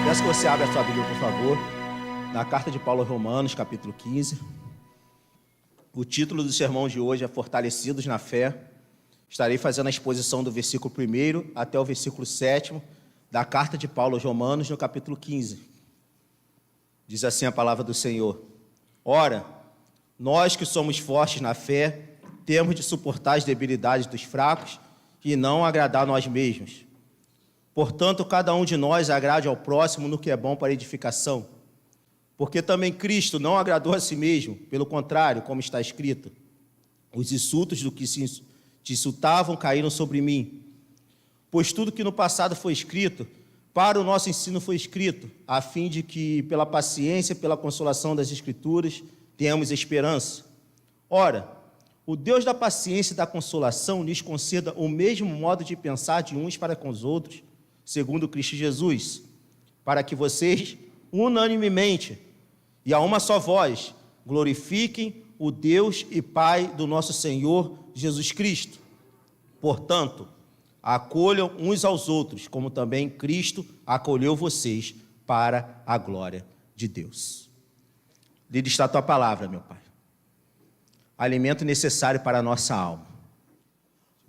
Peço que você abra a sua Bíblia, por favor, na carta de Paulo aos Romanos, capítulo 15. O título do sermão de hoje é Fortalecidos na Fé. Estarei fazendo a exposição do versículo 1 até o versículo 7 da carta de Paulo aos Romanos, no capítulo 15. Diz assim a palavra do Senhor: Ora, nós que somos fortes na fé, temos de suportar as debilidades dos fracos e não agradar nós mesmos. Portanto, cada um de nós agrade ao próximo no que é bom para edificação. Porque também Cristo não agradou a si mesmo, pelo contrário, como está escrito: os insultos do que te insultavam caíram sobre mim. Pois tudo que no passado foi escrito, para o nosso ensino foi escrito, a fim de que, pela paciência, pela consolação das Escrituras, tenhamos esperança. Ora, o Deus da paciência e da consolação lhes conceda o mesmo modo de pensar de uns para com os outros, segundo Cristo Jesus, para que vocês, unanimemente e a uma só voz, glorifiquem o Deus e Pai do nosso Senhor Jesus Cristo. Portanto, acolham uns aos outros, como também Cristo acolheu vocês para a glória de Deus. Lida está a tua palavra, meu Pai. Alimento necessário para a nossa alma.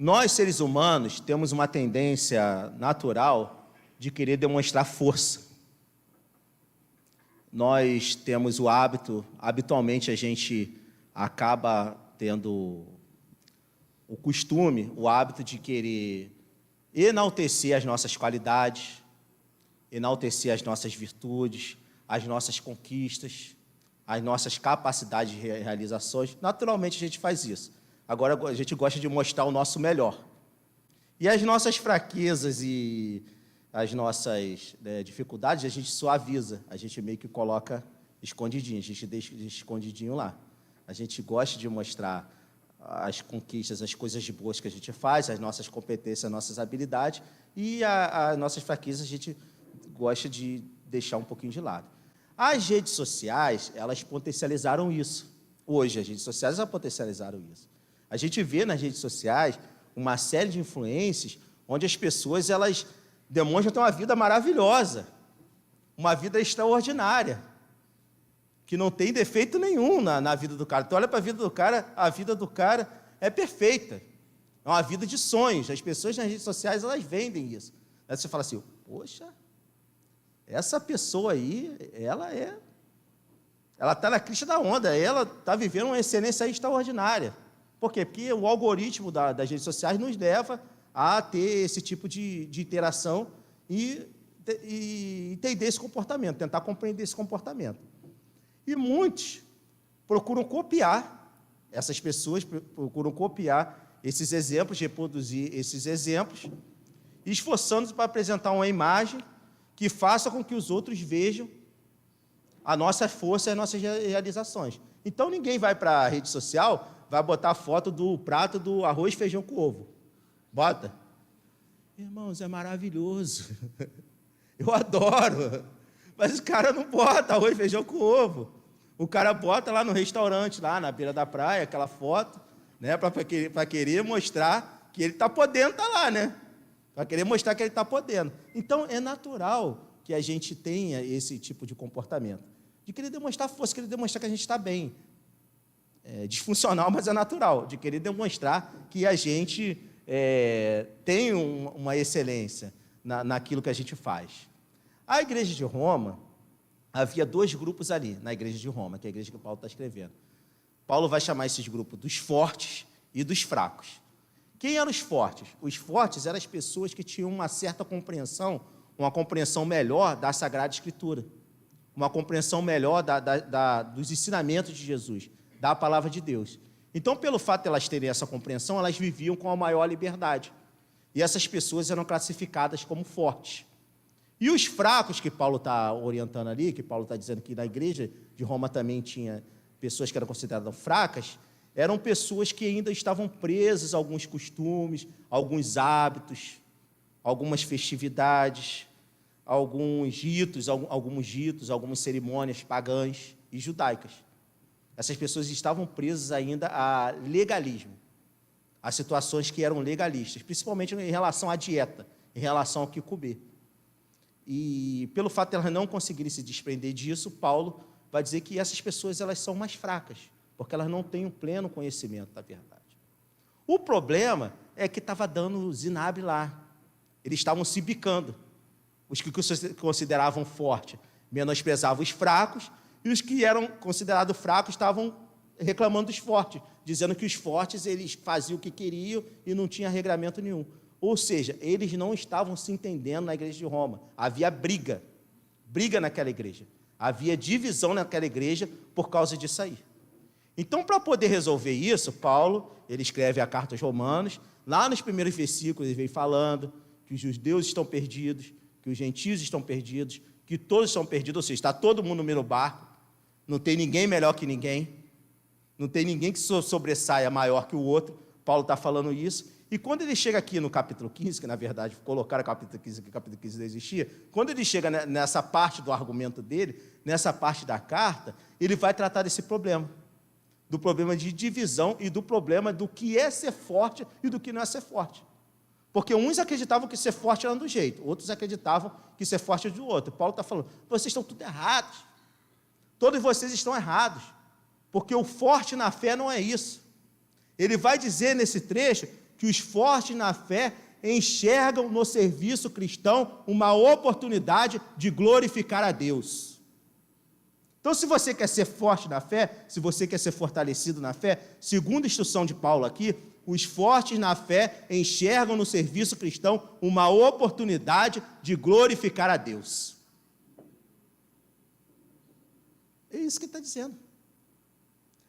Nós, seres humanos, temos uma tendência natural de querer demonstrar força. Nós temos o hábito, habitualmente a gente acaba tendo o costume, o hábito de querer enaltecer as nossas qualidades, enaltecer as nossas virtudes, as nossas conquistas, as nossas capacidades de realizações. Naturalmente a gente faz isso. Agora a gente gosta de mostrar o nosso melhor. E as nossas fraquezas e as nossas dificuldades a gente suaviza, a gente meio que coloca escondidinho, a gente deixa escondidinho lá. A gente gosta de mostrar as conquistas, as coisas boas que a gente faz, as nossas competências, as nossas habilidades, e as nossas fraquezas a gente gosta de deixar um pouquinho de lado. As redes sociais, elas potencializaram isso. Hoje, as redes sociais já potencializaram isso. A gente vê nas redes sociais uma série de influências onde as pessoas elas demonstram ter uma vida maravilhosa, uma vida extraordinária, que não tem defeito nenhum na vida do cara. Tu olha para a vida do cara, a vida do cara é perfeita. É uma vida de sonhos. As pessoas nas redes sociais, elas vendem isso. Aí você fala assim, poxa, essa pessoa aí, ela está na crista da onda, ela está vivendo uma excelência extraordinária. Por quê? Porque o algoritmo das redes sociais nos leva a ter esse tipo de interação e entender esse comportamento, tentar compreender esse comportamento. E muitos procuram copiar, essas pessoas procuram copiar esses exemplos, reproduzir esses exemplos, esforçando-se para apresentar uma imagem que faça com que os outros vejam a nossa força e as nossas realizações. Então, ninguém vai para a rede social, vai botar a foto do prato do arroz e feijão com ovo. Bota. Irmãos, é maravilhoso. Eu adoro. Mas o cara não bota arroz e feijão com ovo. O cara bota lá no restaurante, lá na beira da praia, aquela foto, né, para querer mostrar que ele está podendo estar lá, né? Para querer mostrar que ele está podendo. Então, é natural que a gente tenha esse tipo de comportamento. De querer demonstrar força, querer demonstrar que a gente está bem. É disfuncional, mas é natural. De querer demonstrar que a gente tem uma excelência naquilo que a gente faz. A igreja de Roma, havia dois grupos ali, na igreja de Roma, que é a igreja que Paulo está escrevendo. Paulo vai chamar esses grupos dos fortes e dos fracos. Quem eram os fortes? Os fortes eram as pessoas que tinham uma certa compreensão, uma compreensão melhor da Sagrada Escritura, uma compreensão melhor dos ensinamentos de Jesus, da palavra de Deus. Então, pelo fato de elas terem essa compreensão, elas viviam com a maior liberdade. E essas pessoas eram classificadas como fortes. E os fracos que Paulo está orientando ali, que Paulo está dizendo que na igreja de Roma também tinha pessoas que eram consideradas fracas, eram pessoas que ainda estavam presas a alguns costumes, alguns hábitos, algumas festividades, alguns ritos, algumas cerimônias pagãs e judaicas. Essas pessoas estavam presas ainda a legalismo, a situações que eram legalistas, principalmente em relação à dieta, em relação ao que comer. E pelo fato de elas não conseguirem se desprender disso, Paulo vai dizer que essas pessoas elas são mais fracas, porque elas não têm um pleno conhecimento da verdade. O problema é que estava dando zinabre lá. Eles estavam se bicando. Os que consideravam forte menosprezavam os fracos, e os que eram considerados fracos estavam reclamando dos fortes, dizendo que os fortes eles faziam o que queriam e não tinha regramento nenhum. Ou seja, eles não estavam se entendendo na igreja de Roma. Havia briga naquela igreja. Havia divisão naquela igreja por causa disso aí. Então, para poder resolver isso, Paulo, ele escreve a carta aos Romanos, lá nos primeiros versículos ele vem falando que os judeus estão perdidos, que os gentios estão perdidos, que todos estão perdidos, ou seja, está todo mundo no mesmo barco, não tem ninguém melhor que ninguém, não tem ninguém que sobressaia maior que o outro. Paulo está falando isso. E quando ele chega aqui no capítulo 15, que na verdade colocaram o capítulo 15, que o capítulo 15 não existia, quando ele chega nessa parte do argumento dele, nessa parte da carta, ele vai tratar desse problema, do problema de divisão e do problema do que é ser forte e do que não é ser forte. Porque uns acreditavam que ser forte era de um jeito, outros acreditavam que ser forte era do outro. Paulo está falando, vocês estão tudo errados, todos vocês estão errados, porque o forte na fé não é isso. Ele vai dizer nesse trecho que os fortes na fé enxergam no serviço cristão uma oportunidade de glorificar a Deus. Então, se você quer ser forte na fé, se você quer ser fortalecido na fé, segundo a instrução de Paulo aqui, os fortes na fé enxergam no serviço cristão uma oportunidade de glorificar a Deus. É isso que ele está dizendo.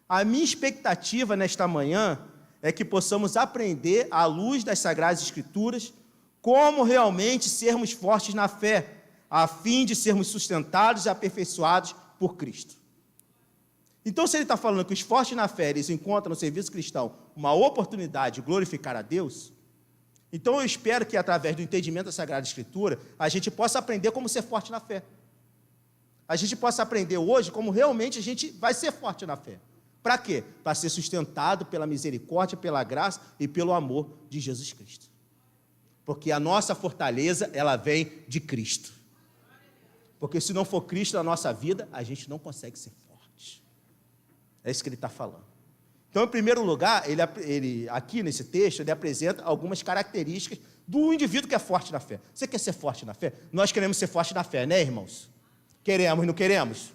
A minha expectativa nesta manhã é que possamos aprender, à luz das Sagradas Escrituras, como realmente sermos fortes na fé, a fim de sermos sustentados e aperfeiçoados por Cristo. Então, se ele está falando que os fortes na fé, eles encontram no serviço cristão uma oportunidade de glorificar a Deus, então eu espero que, através do entendimento da Sagrada Escritura, a gente possa aprender como ser forte na fé. A gente possa aprender hoje como realmente a gente vai ser forte na fé. Para quê? Para ser sustentado pela misericórdia, pela graça e pelo amor de Jesus Cristo. Porque a nossa fortaleza, ela vem de Cristo. Porque se não for Cristo na nossa vida, a gente não consegue ser forte. É isso que ele está falando. Então, em primeiro lugar, ele aqui nesse texto, ele apresenta algumas características do indivíduo que é forte na fé. Você quer ser forte na fé? Nós queremos ser fortes na fé, né, irmãos? Queremos, não queremos?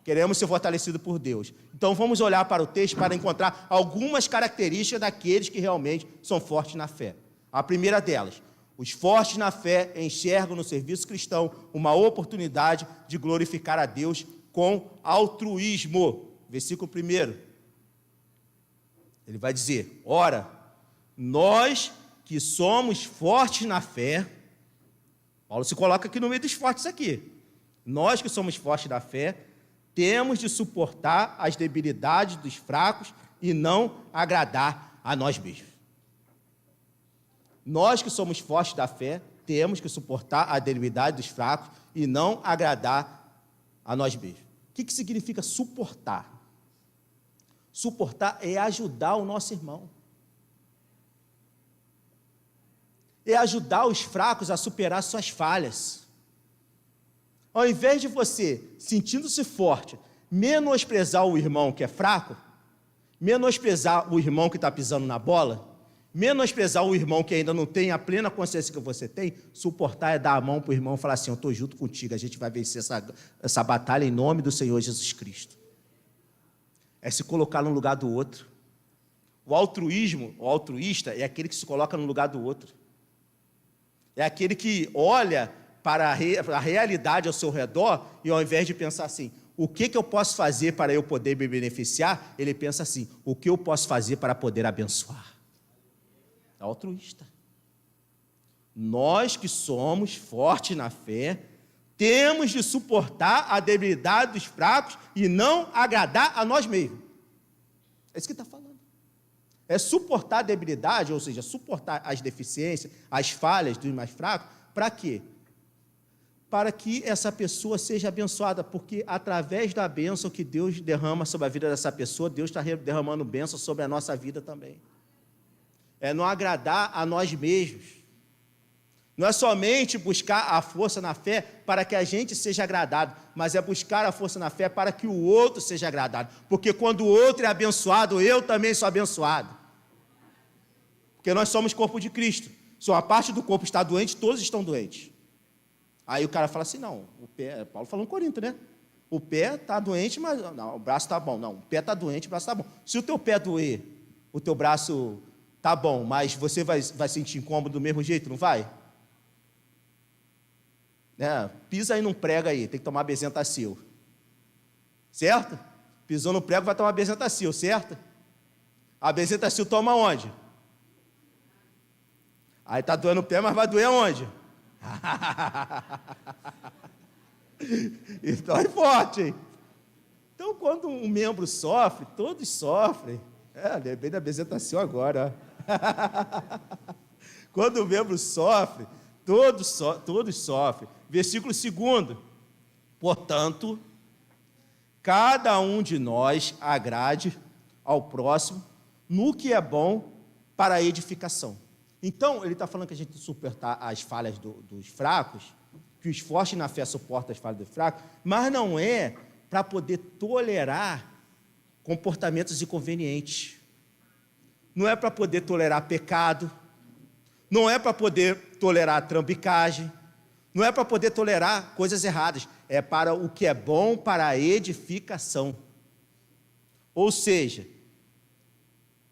Queremos ser fortalecidos por Deus. Então, vamos olhar para o texto para encontrar algumas características daqueles que realmente são fortes na fé. A primeira delas, os fortes na fé enxergam no serviço cristão uma oportunidade de glorificar a Deus com altruísmo. Versículo 1. Ele vai dizer, ora, nós que somos fortes na fé, Paulo se coloca aqui no meio dos fortes aqui. Nós que somos fortes na fé, temos de suportar as debilidades dos fracos e não agradar a nós mesmos. Nós que somos fortes da fé, temos que suportar a debilidade dos fracos e não agradar a nós mesmos. O que significa suportar? Suportar é ajudar o nosso irmão. É ajudar os fracos a superar suas falhas. Ao invés de você, sentindo-se forte, menosprezar o irmão que é fraco, menosprezar o irmão que está pisando na bola, menosprezar o irmão que ainda não tem a plena consciência que você tem, suportar é dar a mão para o irmão e falar assim, eu estou junto contigo, a gente vai vencer essa batalha em nome do Senhor Jesus Cristo. É se colocar no lugar do outro. O altruísta é aquele que se coloca no lugar do outro. É aquele que olha para a realidade ao seu redor e ao invés de pensar assim, o que eu posso fazer para eu poder me beneficiar, ele pensa assim, o que eu posso fazer para poder abençoar? É altruísta. Nós que somos fortes na fé, temos de suportar a debilidade dos fracos e não agradar a nós mesmos. É isso que ele está falando. É suportar a debilidade, ou seja, suportar as deficiências, as falhas dos mais fracos, para quê? Para que essa pessoa seja abençoada, porque através da bênção que Deus derrama sobre a vida dessa pessoa, Deus está derramando bênção sobre a nossa vida também. É não agradar a nós mesmos. Não é somente buscar a força na fé para que a gente seja agradado, mas é buscar a força na fé para que o outro seja agradado. Porque quando o outro é abençoado, eu também sou abençoado. Porque nós somos corpo de Cristo. Se uma parte do corpo está doente, todos estão doentes. Aí o cara fala assim, não, o pé, Paulo falou em Corinto, né? O pé está doente, mas não, o braço está bom. Não, o pé está doente, o braço está bom. Se o teu pé doer, o teu braço está bom, mas você vai sentir incômodo do mesmo jeito, não vai? Pisa aí num prego aí, tem que tomar Bezentacil. Certo? Pisou no prego, vai tomar Bezentacil, certo? A Bezentacil toma onde? Aí está doendo o pé, mas vai doer aonde? E dói forte, hein? Então, quando um membro sofre, todos sofrem. Lembrei da Bezentacil agora. Quando o membro sofre, todos sofrem. Versículo 2. Portanto, cada um de nós agrade ao próximo no que é bom para a edificação. Então, ele está falando que a gente tem que suportar as falhas dos fracos, que os fortes na fé suportam as falhas dos fracos, mas não é para poder tolerar comportamentos inconvenientes. Não é para poder tolerar pecado, não é para poder tolerar trambicagem, não é para poder tolerar coisas erradas, é para o que é bom para a edificação. Ou seja,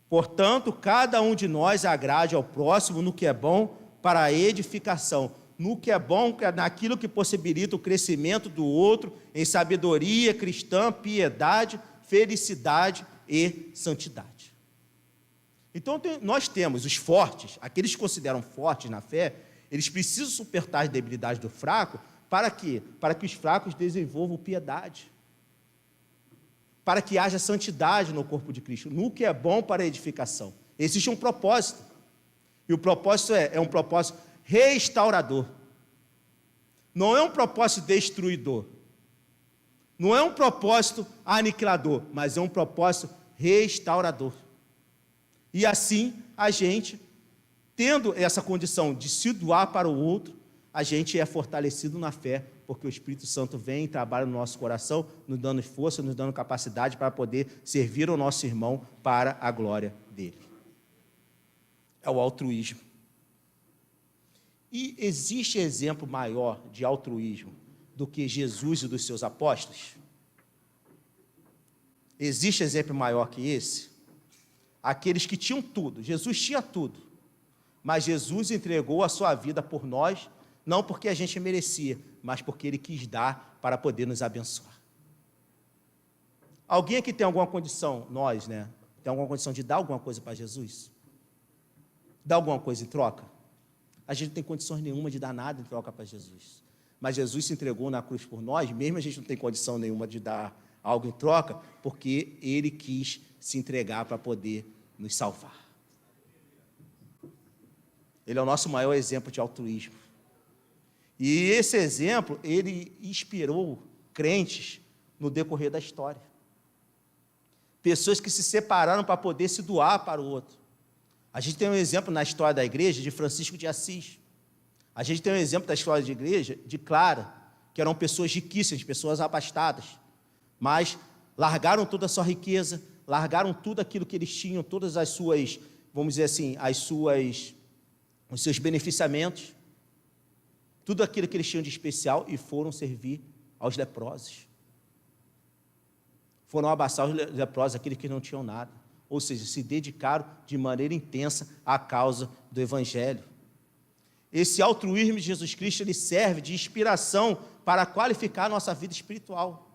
portanto, cada um de nós agrade ao próximo no que é bom para a edificação, no que é bom, naquilo que possibilita o crescimento do outro em sabedoria cristã, piedade, felicidade e santidade. Então, nós temos os fortes, aqueles que consideram fortes na fé, eles precisam suportar as debilidades do fraco, para quê? Para que os fracos desenvolvam piedade, para que haja santidade no corpo de Cristo, no que é bom para a edificação. Existe um propósito, e o propósito é um propósito restaurador, não é um propósito destruidor, não é um propósito aniquilador, mas é um propósito restaurador. E assim, a gente, tendo essa condição de se doar para o outro, a gente é fortalecido na fé, porque o Espírito Santo vem e trabalha no nosso coração, nos dando força, nos dando capacidade para poder servir ao nosso irmão para a glória dele. É o altruísmo. E existe exemplo maior de altruísmo do que Jesus e dos seus apóstolos? Existe exemplo maior que esse? Aqueles que tinham tudo, Jesus tinha tudo, mas Jesus entregou a sua vida por nós, não porque a gente merecia, mas porque Ele quis dar para poder nos abençoar. Alguém aqui tem alguma condição, nós, né? Tem alguma condição de dar alguma coisa para Jesus? Dar alguma coisa em troca? A gente não tem condições nenhuma de dar nada em troca para Jesus. Mas Jesus se entregou na cruz por nós, mesmo a gente não tem condição nenhuma de dar algo em troca, porque Ele quis se entregar para poder nos salvar. Ele é o nosso maior exemplo de altruísmo. E esse exemplo, ele inspirou crentes no decorrer da história. Pessoas que se separaram para poder se doar para o outro. A gente tem um exemplo na história da igreja de Francisco de Assis. A gente tem um exemplo da história da igreja de Clara, que eram pessoas riquíssimas, pessoas abastadas, mas largaram toda a sua riqueza, largaram tudo aquilo que eles tinham, todas as suas, vamos dizer assim, os seus beneficiamentos, tudo aquilo que eles tinham de especial, e foram servir aos leprosos. Foram abraçar os leprosos, aqueles que não tinham nada. Ou seja, se dedicaram de maneira intensa à causa do Evangelho. Esse altruísmo de Jesus Cristo, ele serve de inspiração para qualificar a nossa vida espiritual.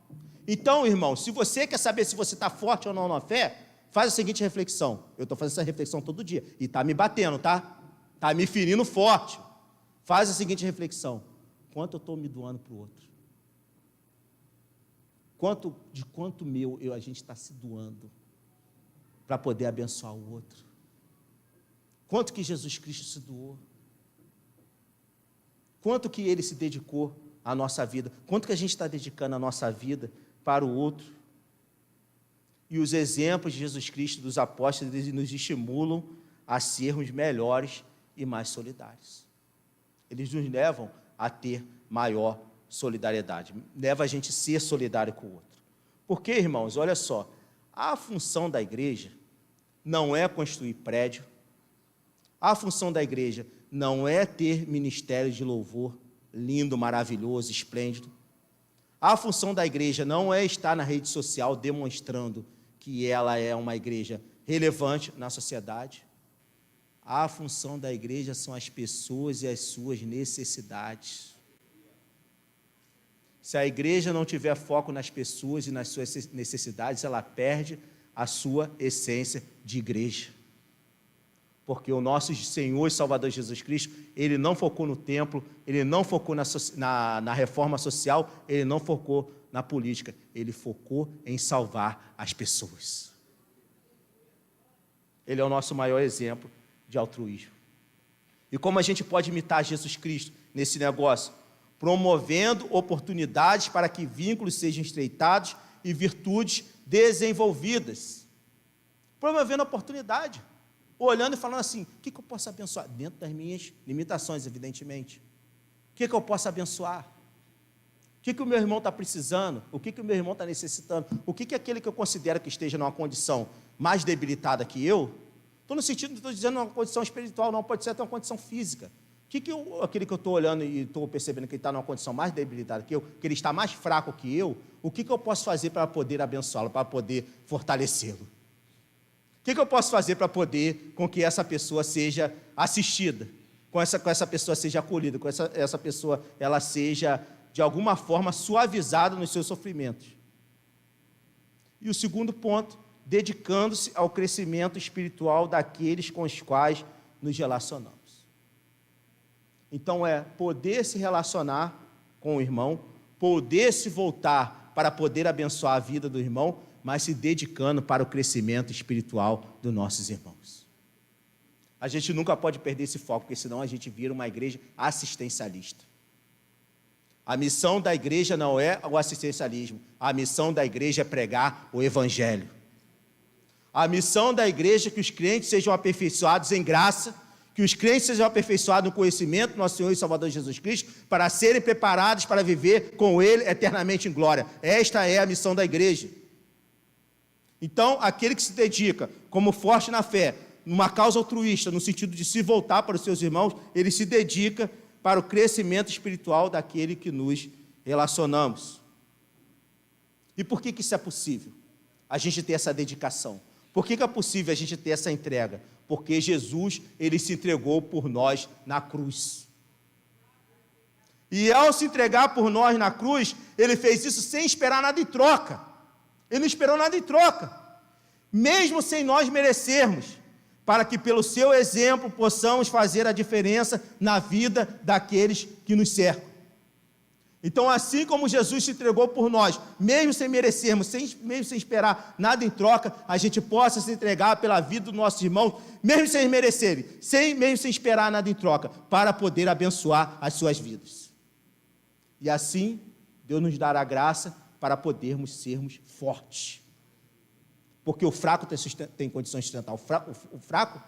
Então, irmão, se você quer saber se você está forte ou não na fé, faz a seguinte reflexão. Eu estou fazendo essa reflexão todo dia, e está me batendo, tá? Está me ferindo forte. Faz a seguinte reflexão: quanto eu estou me doando para o outro? De quanto a gente está se doando para poder abençoar o outro? Quanto que Jesus Cristo se doou? Quanto que Ele se dedicou à nossa vida? Quanto que a gente está dedicando a nossa vida para o outro? E os exemplos de Jesus Cristo, dos apóstolos, eles nos estimulam a sermos melhores e mais solidários. Eles nos levam a ter maior solidariedade, leva a gente a ser solidário com o outro. Porque, irmãos, olha só, a função da igreja não é construir prédio, a função da igreja não é ter ministério de louvor lindo, maravilhoso, esplêndido. A função da igreja não é estar na rede social demonstrando que ela é uma igreja relevante na sociedade. A função da igreja são as pessoas e as suas necessidades. Se a igreja não tiver foco nas pessoas e nas suas necessidades, ela perde a sua essência de igreja. Porque o nosso Senhor e Salvador Jesus Cristo, Ele não focou no templo, Ele não focou na reforma social, Ele não focou na política, Ele focou em salvar as pessoas. Ele é o nosso maior exemplo de altruísmo. E como a gente pode imitar Jesus Cristo nesse negócio? Promovendo oportunidades para que vínculos sejam estreitados e virtudes desenvolvidas. Promovendo oportunidade. Olhando e falando assim, o que eu posso abençoar? Dentro das minhas limitações, evidentemente. O que eu posso abençoar? O que o meu irmão está precisando? O que o meu irmão está necessitando? O que aquele que eu considero que esteja numa condição mais debilitada que eu? Estou no sentido, não estou dizendo uma condição espiritual, não, pode ser até uma condição física. Aquele que eu estou olhando e estou percebendo que ele está numa condição mais debilitada que eu, que ele está mais fraco que eu, o que eu posso fazer para poder abençoá-lo, para poder fortalecê-lo? O que eu posso fazer para poder, com que essa pessoa seja assistida, com essa pessoa seja acolhida, com essa pessoa ela seja, de alguma forma, suavizada nos seus sofrimentos? E o segundo ponto, dedicando-se ao crescimento espiritual daqueles com os quais nos relacionamos. Então, poder se relacionar com o irmão, poder se voltar para poder abençoar a vida do irmão, mas se dedicando para o crescimento espiritual dos nossos irmãos. A gente nunca pode perder esse foco, porque senão a gente vira uma igreja assistencialista. A missão da igreja não é o assistencialismo, a missão da igreja é pregar o evangelho. A missão da igreja é que os crentes sejam aperfeiçoados em graça, que os crentes sejam aperfeiçoados no conhecimento do nosso Senhor e Salvador Jesus Cristo, para serem preparados para viver com Ele eternamente em glória. Esta é a missão da igreja. Então, aquele que se dedica como forte na fé, numa causa altruísta, no sentido de se voltar para os seus irmãos, ele se dedica para o crescimento espiritual daquele que nos relacionamos. E por que isso é possível? A gente ter essa dedicação. Por que é possível a gente ter essa entrega? Porque Jesus, ele se entregou por nós na cruz. E ao se entregar por nós na cruz, ele fez isso sem esperar nada em troca. Ele não esperou nada em troca, mesmo sem nós merecermos, para que pelo seu exemplo possamos fazer a diferença na vida daqueles que nos cercam. Então, assim como Jesus se entregou por nós, mesmo sem merecermos, mesmo sem esperar nada em troca, a gente possa se entregar pela vida dos nossos irmãos, mesmo sem merecerem, mesmo sem esperar nada em troca, para poder abençoar as suas vidas. E assim, Deus nos dará graça para podermos sermos fortes. Porque o fraco tem condição de sustentar o fraco,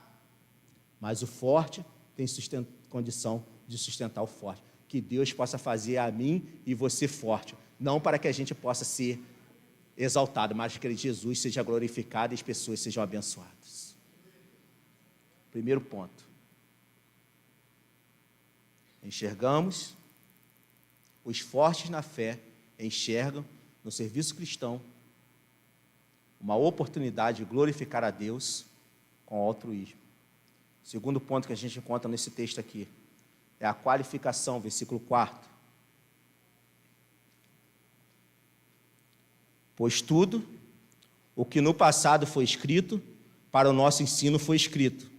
mas o forte tem condição de sustentar o forte. Que Deus possa fazer a mim e você forte, não para que a gente possa ser exaltado, mas que Jesus seja glorificado e as pessoas sejam abençoadas. Primeiro ponto. Enxergamos, os fortes na fé enxergam no serviço cristão uma oportunidade de glorificar a Deus com altruísmo. Segundo ponto que a gente encontra nesse texto aqui é a qualificação, versículo 4. Pois tudo o que no passado foi escrito, para o nosso ensino foi escrito,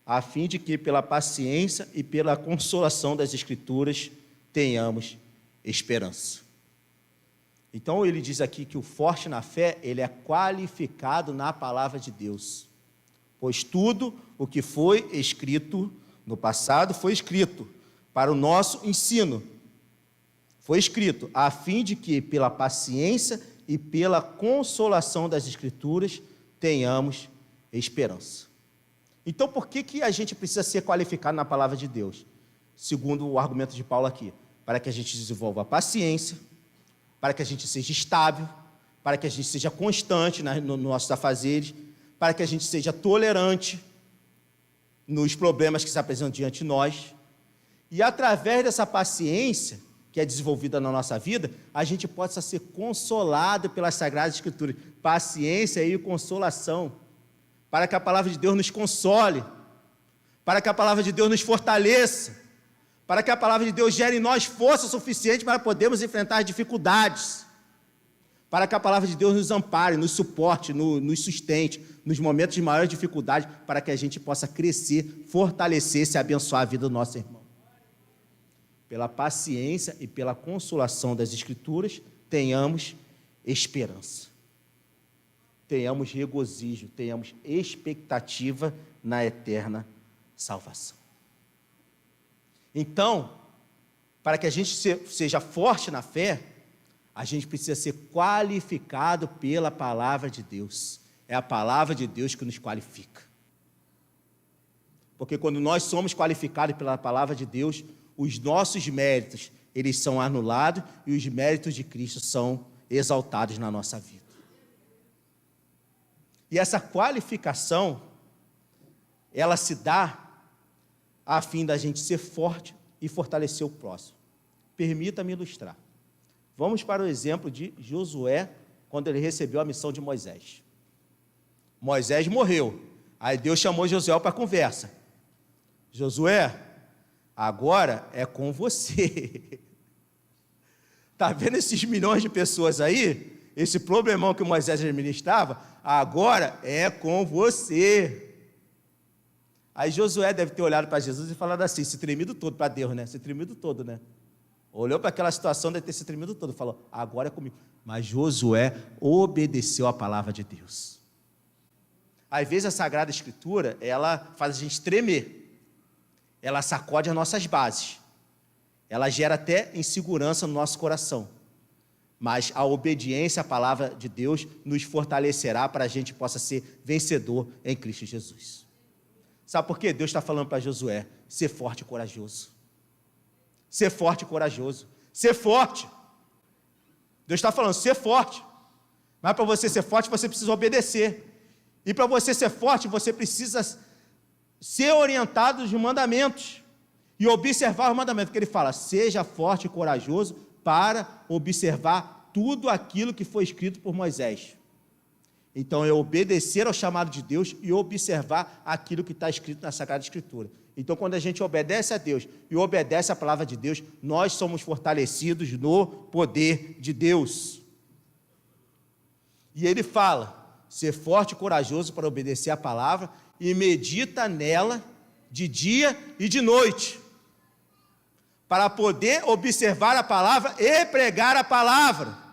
a fim de que pela paciência e pela consolação das Escrituras tenhamos esperança. Então ele diz aqui que o forte na fé, ele é qualificado na palavra de Deus. Pois tudo o que foi escrito no passado foi escrito para o nosso ensino. Foi escrito a fim de que pela paciência e pela consolação das Escrituras tenhamos esperança. Então por que a gente precisa ser qualificado na palavra de Deus? segundo o argumento de Paulo aqui, para que a gente desenvolva a paciência, para que a gente seja estável, para que a gente seja constante nos nossos afazeres, para que a gente seja tolerante nos problemas que se apresentam diante de nós. E através dessa paciência que é desenvolvida na nossa vida, a gente possa ser consolado pelas Sagradas Escrituras. Paciência e consolação, para que a palavra de Deus nos console, para que a palavra de Deus nos fortaleça, para que a palavra de Deus gere em nós força suficiente para podermos enfrentar as dificuldades, para que a palavra de Deus nos ampare, nos suporte, nos sustente, nos momentos de maior dificuldade, para que a gente possa crescer, fortalecer-se e abençoar a vida do nosso irmão. Pela paciência e pela consolação das Escrituras, tenhamos esperança, tenhamos regozijo, tenhamos expectativa na eterna salvação. Então, para que a gente seja forte na fé, a gente precisa ser qualificado pela palavra de Deus. É a palavra de Deus que nos qualifica. Porque quando nós somos qualificados pela palavra de Deus, os nossos méritos, eles são anulados e os méritos de Cristo são exaltados na nossa vida. E essa qualificação, ela se dá a fim da gente ser forte e fortalecer o próximo. Permita-me ilustrar. Vamos para o exemplo de Josué, quando ele recebeu a missão de Moisés. Moisés morreu, aí Deus chamou Josué para a conversa. Josué, agora é com você. Está vendo esses milhões de pessoas aí? Esse problemão que Moisés administrava? Agora é com você. Aí Josué deve ter olhado para Jesus e falado assim, se tremido todo para Deus, né? Se tremido todo, né? Olhou para aquela situação, deve ter se tremido todo, falou, agora é comigo. Mas Josué obedeceu a palavra de Deus. Às vezes a Sagrada Escritura, ela faz a gente tremer. Ela sacode as nossas bases. Ela gera até insegurança no nosso coração. Mas a obediência à palavra de Deus nos fortalecerá para a gente possa ser vencedor em Cristo Jesus. Sabe por quê? Deus está falando para Josué, ser forte e corajoso. Ser forte e corajoso. Ser forte. Deus está falando, ser forte. Mas para você ser forte, você precisa obedecer. E para você ser forte, você precisa ser orientado dos mandamentos. E observar os mandamentos. Porque ele fala, seja forte e corajoso para observar tudo aquilo que foi escrito por Moisés. Então, é obedecer ao chamado de Deus e observar aquilo que está escrito na Sagrada Escritura. Então, quando a gente obedece a Deus e obedece a palavra de Deus, nós somos fortalecidos no poder de Deus. E ele fala, ser forte e corajoso para obedecer a palavra e medita nela de dia e de noite, para poder observar a palavra e pregar a palavra.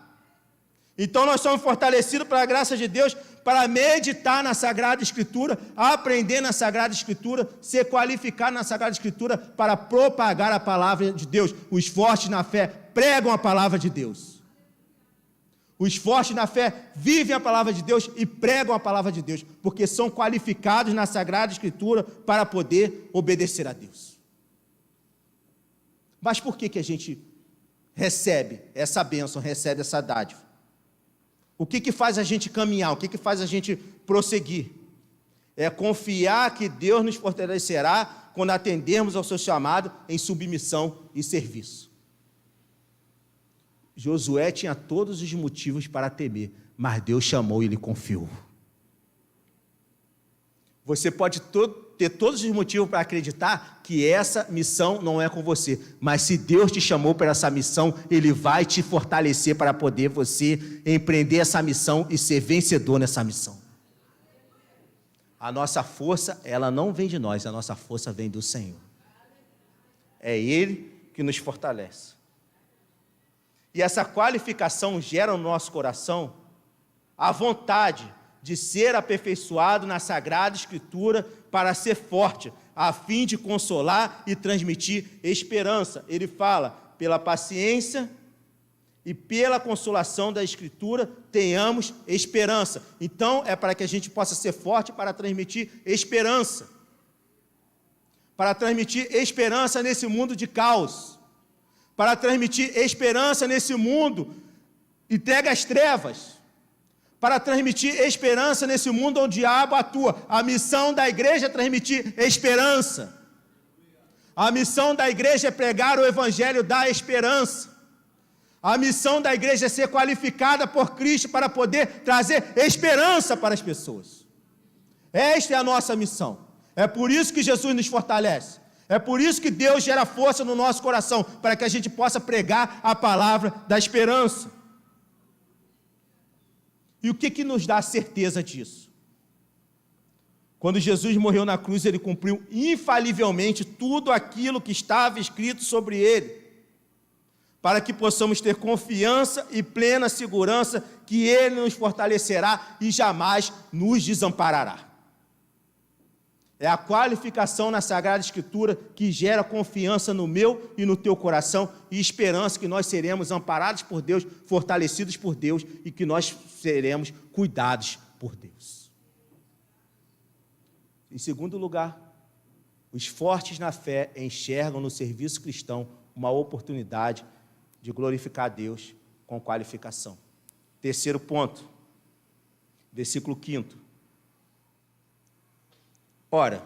Então nós somos fortalecidos pela graça de Deus para meditar na Sagrada Escritura, aprender na Sagrada Escritura, ser qualificado na Sagrada Escritura para propagar a palavra de Deus. Os fortes na fé pregam a palavra de Deus. Os fortes na fé vivem a palavra de Deus e pregam a palavra de Deus, porque são qualificados na Sagrada Escritura para poder obedecer a Deus. Mas por que a gente recebe essa bênção, recebe essa dádiva? O que faz a gente caminhar? O que faz a gente prosseguir? É confiar que Deus nos fortalecerá quando atendermos ao seu chamado em submissão e serviço. Josué tinha todos os motivos para temer, mas Deus chamou e ele confiou. Você pode ter todos os motivos para acreditar que essa missão não é com você, mas se Deus te chamou para essa missão, Ele vai te fortalecer para poder você empreender essa missão e ser vencedor nessa missão. A nossa força, ela não vem de nós, a nossa força vem do Senhor. É Ele que nos fortalece. E essa qualificação gera no nosso coração a vontade de ser aperfeiçoado na Sagrada Escritura para ser forte, a fim de consolar e transmitir esperança. Ele fala, pela paciência e pela consolação da Escritura, tenhamos esperança. Então, é para que a gente possa ser forte para transmitir esperança. para transmitir esperança nesse mundo de caos, para transmitir esperança nesse mundo entregue às trevas, para transmitir esperança nesse mundo onde o diabo atua. A missão da igreja é transmitir esperança. A missão da igreja é pregar o evangelho da esperança. A missão da igreja é ser qualificada por Cristo para poder trazer esperança para as pessoas. Esta é a nossa missão. É por isso que Jesus nos fortalece. É por isso que Deus gera força no nosso coração, para que a gente possa pregar a palavra da esperança. E o que nos dá a certeza disso? Quando Jesus morreu na cruz, ele cumpriu infalivelmente tudo aquilo que estava escrito sobre ele, para que possamos ter confiança e plena segurança que ele nos fortalecerá e jamais nos desamparará. É a qualificação na Sagrada Escritura que gera confiança no meu e no teu coração e esperança que nós seremos amparados por Deus, fortalecidos por Deus e que nós seremos cuidados por Deus. Em segundo lugar, os fortes na fé enxergam no serviço cristão uma oportunidade de glorificar a Deus com qualificação. Terceiro ponto, versículo 5. Ora,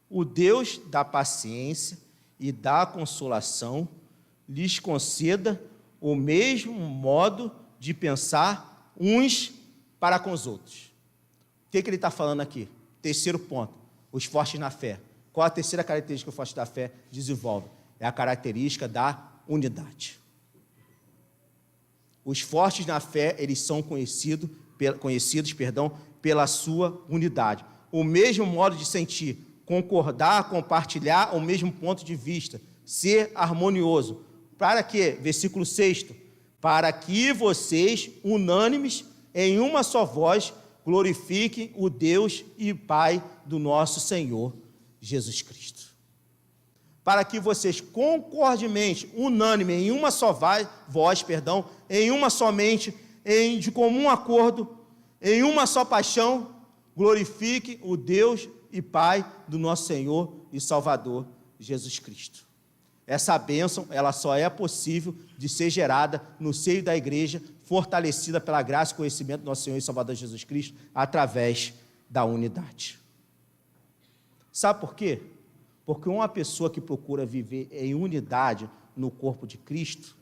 o Deus da paciência e da consolação lhes conceda o mesmo modo de pensar uns para com os outros. O que ele está falando aqui? Terceiro ponto, os fortes na fé. Qual a terceira característica que o forte da fé desenvolve? É a característica da unidade. Os fortes na fé, eles são conhecidos pela sua unidade. O mesmo modo de sentir, concordar, compartilhar o mesmo ponto de vista, ser harmonioso. Para quê? Versículo 6. Para que vocês, unânimes, em uma só voz, glorifiquem o Deus e Pai do nosso Senhor Jesus Cristo. Para que vocês concordemente, unânime, em uma só voz, em uma só mente, de comum acordo, em uma só paixão, glorifique o Deus e Pai do nosso Senhor e Salvador Jesus Cristo. Essa bênção, ela só é possível de ser gerada no seio da igreja, fortalecida pela graça e conhecimento do nosso Senhor e Salvador Jesus Cristo, através da unidade. Sabe por quê? Porque uma pessoa que procura viver em unidade no corpo de Cristo,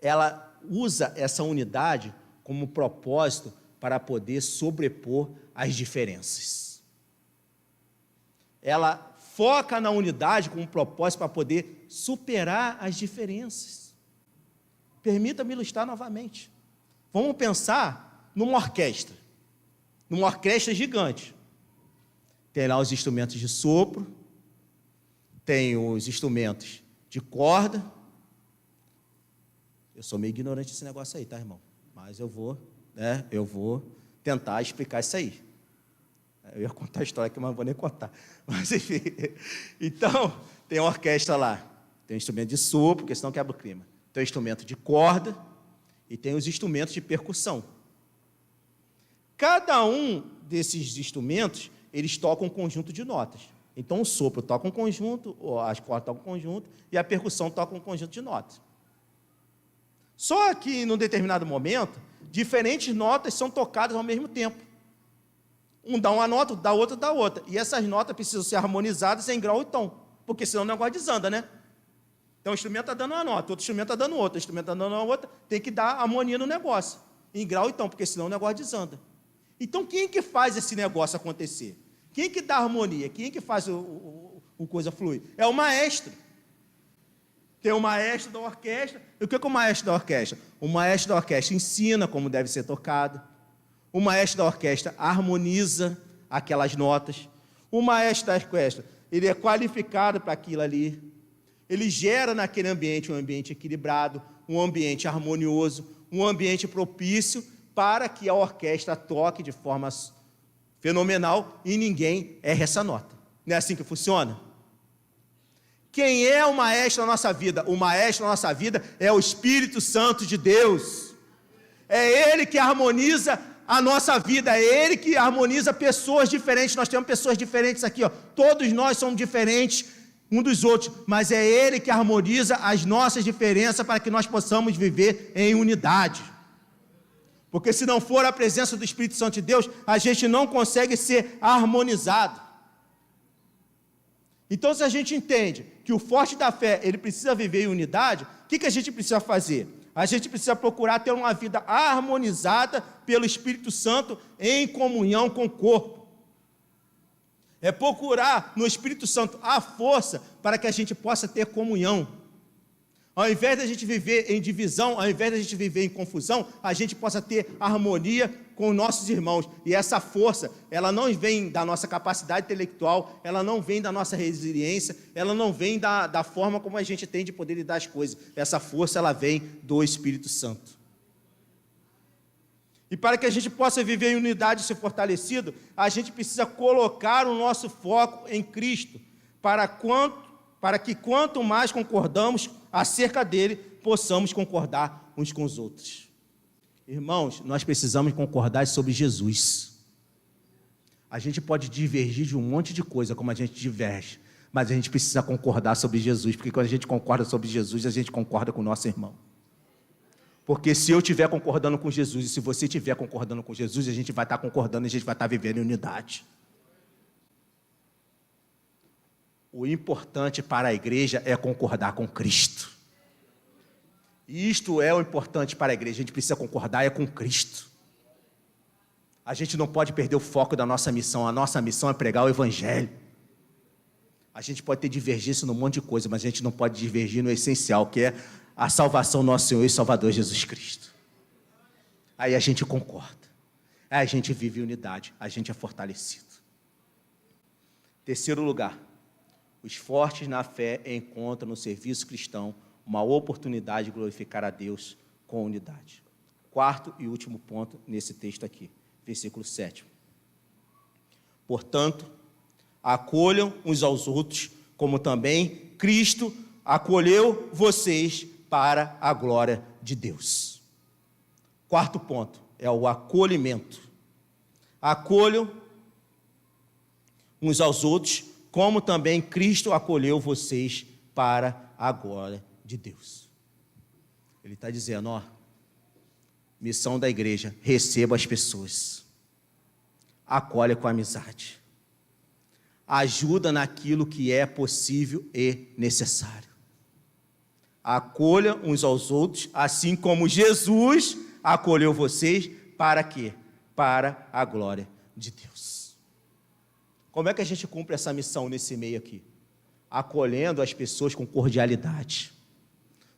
ela usa essa unidade como propósito para poder sobrepor as diferenças. Ela foca na unidade como propósito para poder superar as diferenças. Permita-me ilustrar novamente. Vamos pensar numa orquestra gigante. Tem lá os instrumentos de sopro, tem os instrumentos de corda. Eu sou meio ignorante desse negócio aí, tá, irmão? Mas eu vou tentar explicar isso aí. Eu ia contar a história aqui, mas não vou nem contar. Mas, enfim. Então, tem uma orquestra lá. Tem um instrumento de sopro, porque senão quebra o clima. Tem um instrumento de corda e tem os instrumentos de percussão. Cada um desses instrumentos, eles tocam um conjunto de notas. Então, o sopro toca um conjunto, as cordas tocam um conjunto, e a percussão toca um conjunto de notas. Só que, num determinado momento, diferentes notas são tocadas ao mesmo tempo. Um dá uma nota, dá outra, dá outra. E essas notas precisam ser harmonizadas em grau e tom, porque senão o negócio desanda, né? Então, o instrumento está dando uma nota, outro instrumento está dando outra, outro instrumento está dando outra, tem que dar harmonia no negócio, em grau e tom, porque senão o negócio desanda. Então, quem que faz esse negócio acontecer? Quem que dá harmonia? Quem que faz o coisa fluir? É o maestro. Tem o maestro da orquestra. E o que é o maestro da orquestra? O maestro da orquestra ensina como deve ser tocado. O maestro da orquestra harmoniza aquelas notas. O maestro da orquestra, ele é qualificado para aquilo ali. Ele gera naquele ambiente um ambiente equilibrado, um ambiente harmonioso, um ambiente propício para que a orquestra toque de forma fenomenal e ninguém erre essa nota. Não é assim que funciona? Quem é o maestro da nossa vida? O maestro da nossa vida é o Espírito Santo de Deus. É Ele que harmoniza a nossa vida, é Ele que harmoniza pessoas diferentes. Nós temos pessoas diferentes aqui, ó. Todos nós somos diferentes um dos outros, mas é Ele que harmoniza as nossas diferenças para que nós possamos viver em unidade. Porque se não for a presença do Espírito Santo de Deus, a gente não consegue ser harmonizado. Então, se a gente entende que o forte da fé, ele precisa viver em unidade, o que a gente precisa fazer? A gente precisa procurar ter uma vida harmonizada pelo Espírito Santo em comunhão com o corpo. É procurar no Espírito Santo a força para que a gente possa ter comunhão. Ao invés de a gente viver em divisão, ao invés de a gente viver em confusão, a gente possa ter harmonia com os nossos irmãos. E essa força, ela não vem da nossa capacidade intelectual, ela não vem da nossa resiliência, ela não vem da forma como a gente tem de poder lidar as coisas. Essa força, ela vem do Espírito Santo. E para que a gente possa viver em unidade e ser fortalecido, a gente precisa colocar o nosso foco em Cristo, para que quanto mais concordamos acerca dele, possamos concordar uns com os outros. Irmãos, nós precisamos concordar sobre Jesus. A gente pode divergir de um monte de coisa, como a gente diverge, mas a gente precisa concordar sobre Jesus, porque quando a gente concorda sobre Jesus, a gente concorda com o nosso irmão. Porque se eu estiver concordando com Jesus, e se você estiver concordando com Jesus, a gente vai estar concordando, a gente vai estar vivendo em unidade. O importante para a igreja é concordar com Cristo. E isto é o importante para a igreja, a gente precisa concordar com Cristo. A gente não pode perder o foco da nossa missão, a nossa missão é pregar o Evangelho. A gente pode ter divergência num monte de coisa, mas a gente não pode divergir no essencial, que é a salvação do nosso Senhor e Salvador Jesus Cristo. Aí a gente concorda, aí a gente vive em unidade, a gente é fortalecido. Terceiro lugar, os fortes na fé encontram no serviço cristão uma oportunidade de glorificar a Deus com unidade. Quarto e último ponto nesse texto aqui, versículo 7. Portanto, acolham uns aos outros, como também Cristo acolheu vocês para a glória de Deus. Quarto ponto é o acolhimento. Acolham uns aos outros, como também Cristo acolheu vocês para a glória de Deus. Ele está dizendo, ó, missão da igreja, receba as pessoas, acolhe com amizade, ajuda naquilo que é possível e necessário. Acolha uns aos outros, assim como Jesus acolheu vocês, para quê? Para a glória de Deus. Como é que a gente cumpre essa missão nesse meio aqui? Acolhendo as pessoas com cordialidade.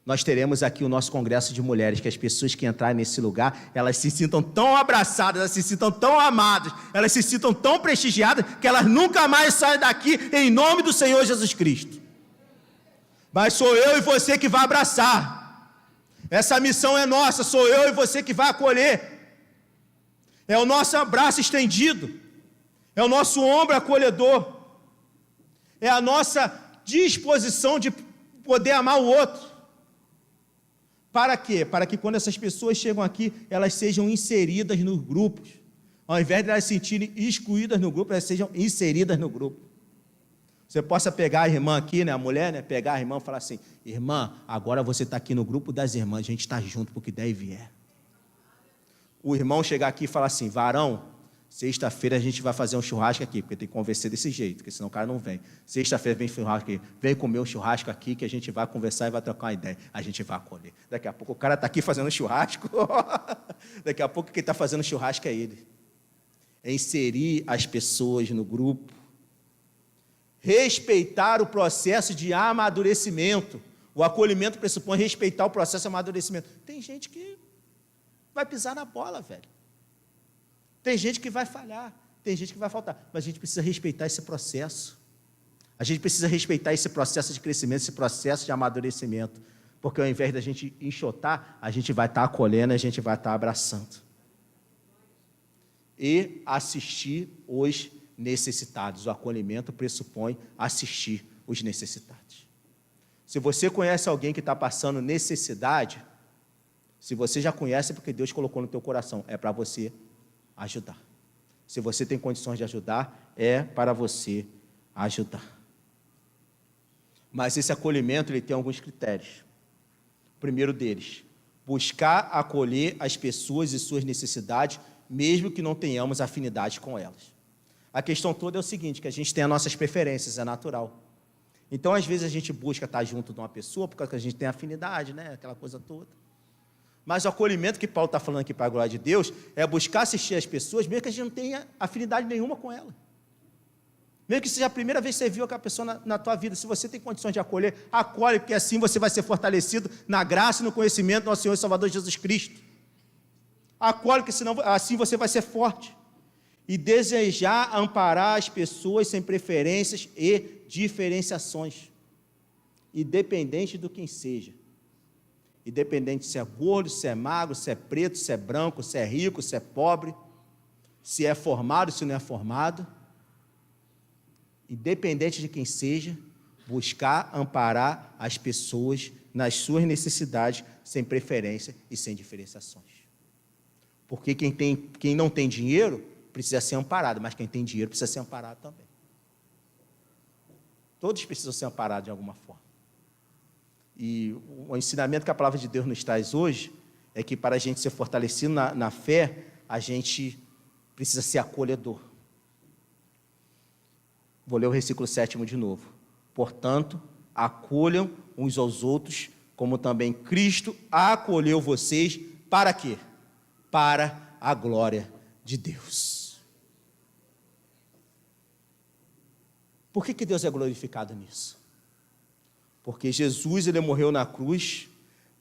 Nós teremos aqui o nosso congresso de mulheres, que as pessoas que entrarem nesse lugar, elas se sintam tão abraçadas, elas se sintam tão amadas, elas se sintam tão prestigiadas, que elas nunca mais saem daqui em nome do Senhor Jesus Cristo. Mas sou eu e você que vai abraçar. Essa missão é nossa, sou eu e você que vai acolher. É o nosso abraço estendido, é o nosso ombro acolhedor, é a nossa disposição de poder amar o outro. Para quê? Para que quando essas pessoas chegam aqui, elas sejam inseridas nos grupos. Ao invés de elas se sentirem excluídas no grupo, elas sejam inseridas no grupo. Você possa pegar a irmã aqui, né, a mulher, né, pegar a irmã e falar assim, irmã, agora você está aqui no grupo das irmãs, a gente está junto porque daí vier. O irmão chegar aqui e falar assim, varão, sexta-feira a gente vai fazer um churrasco aqui, porque tem que conversar desse jeito, porque senão o cara não vem. Sexta-feira vem churrasco aqui, vem comer um churrasco aqui, que a gente vai conversar e vai trocar uma ideia. A gente vai acolher. Daqui a pouco o cara está aqui fazendo churrasco, daqui a pouco quem está fazendo churrasco é ele. É inserir as pessoas no grupo, respeitar o processo de amadurecimento. O acolhimento pressupõe respeitar o processo de amadurecimento. Tem gente que vai pisar na bola, velho. Tem gente que vai falhar, tem gente que vai faltar, mas a gente precisa respeitar esse processo. A gente precisa respeitar esse processo de crescimento, esse processo de amadurecimento, porque ao invés da gente enxotar, a gente vai estar acolhendo, a gente vai estar abraçando. E assistir os necessitados. O acolhimento pressupõe assistir os necessitados. Se você conhece alguém que está passando necessidade, se você já conhece, é porque Deus colocou no teu coração, é para você ajudar. Se você tem condições de ajudar, é para você ajudar. Mas esse acolhimento ele tem alguns critérios. O primeiro deles, buscar acolher as pessoas e suas necessidades, mesmo que não tenhamos afinidade com elas. A questão toda é o seguinte, que a gente tem as nossas preferências, é natural. Então, às vezes, a gente busca estar junto de uma pessoa, porque a gente tem afinidade, né? Aquela coisa toda. Mas o acolhimento que Paulo está falando aqui para a glória de Deus é buscar assistir as pessoas, mesmo que a gente não tenha afinidade nenhuma com ela. Mesmo que seja a primeira vez que você viu aquela pessoa na tua vida, se você tem condições de acolher, acolhe, porque assim você vai ser fortalecido na graça e no conhecimento do nosso Senhor e Salvador Jesus Cristo. Acolhe, porque senão, assim você vai ser forte. E desejar amparar as pessoas sem preferências e diferenciações, independente do quem seja. Independente se é gordo, se é magro, se é preto, se é branco, se é rico, se é pobre, se é formado, se não é formado. Independente de quem seja, buscar amparar as pessoas nas suas necessidades, sem preferência e sem diferenciações. Porque quem não tem dinheiro precisa ser amparado, mas quem tem dinheiro precisa ser amparado também. Todos precisam ser amparados de alguma forma. E o ensinamento que a palavra de Deus nos traz hoje é que para a gente ser fortalecido na fé, a gente precisa ser acolhedor. Vou ler o versículo 7 de novo. Portanto, acolham uns aos outros, como também Cristo acolheu vocês, para quê? Para a glória de Deus. Por que Deus é glorificado nisso? Porque Jesus ele morreu na cruz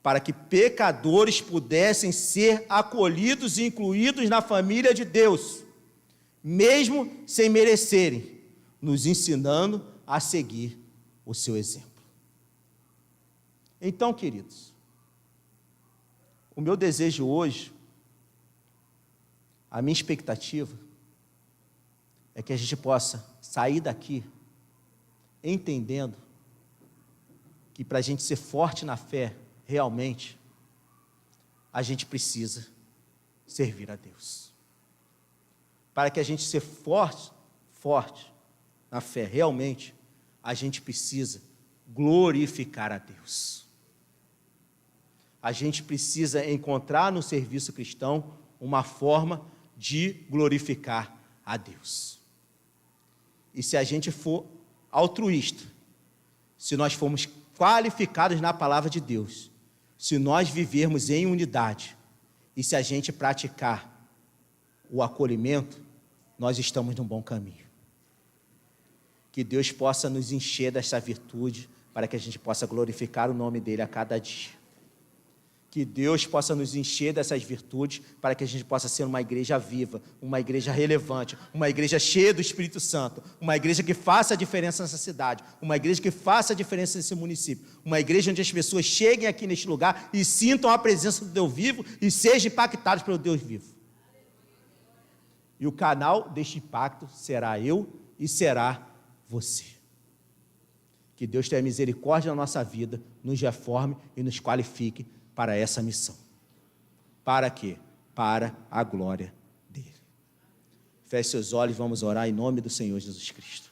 para que pecadores pudessem ser acolhidos e incluídos na família de Deus, mesmo sem merecerem, nos ensinando a seguir o seu exemplo. Então, queridos, o meu desejo hoje, a minha expectativa, é que a gente possa sair daqui entendendo que para a gente ser forte na fé, realmente, a gente precisa servir a Deus. Para que a gente seja forte na fé, realmente, a gente precisa glorificar a Deus. A gente precisa encontrar no serviço cristão uma forma de glorificar a Deus. E se a gente for altruísta, se nós formos qualificados na palavra de Deus, se nós vivermos em unidade, e se a gente praticar o acolhimento, nós estamos num bom caminho. Que Deus possa nos encher dessa virtude, para que a gente possa glorificar o nome dEle a cada dia. Que Deus possa nos encher dessas virtudes, para que a gente possa ser uma igreja viva, uma igreja relevante, uma igreja cheia do Espírito Santo, uma igreja que faça a diferença nessa cidade, uma igreja que faça a diferença nesse município, uma igreja onde as pessoas cheguem aqui neste lugar e sintam a presença do Deus vivo e sejam impactados pelo Deus vivo. E o canal deste impacto será eu e será você. Que Deus tenha misericórdia na nossa vida, nos reforme e nos qualifique para essa missão. Para quê? Para a glória dele. Feche seus olhos, vamos orar em nome do Senhor Jesus Cristo.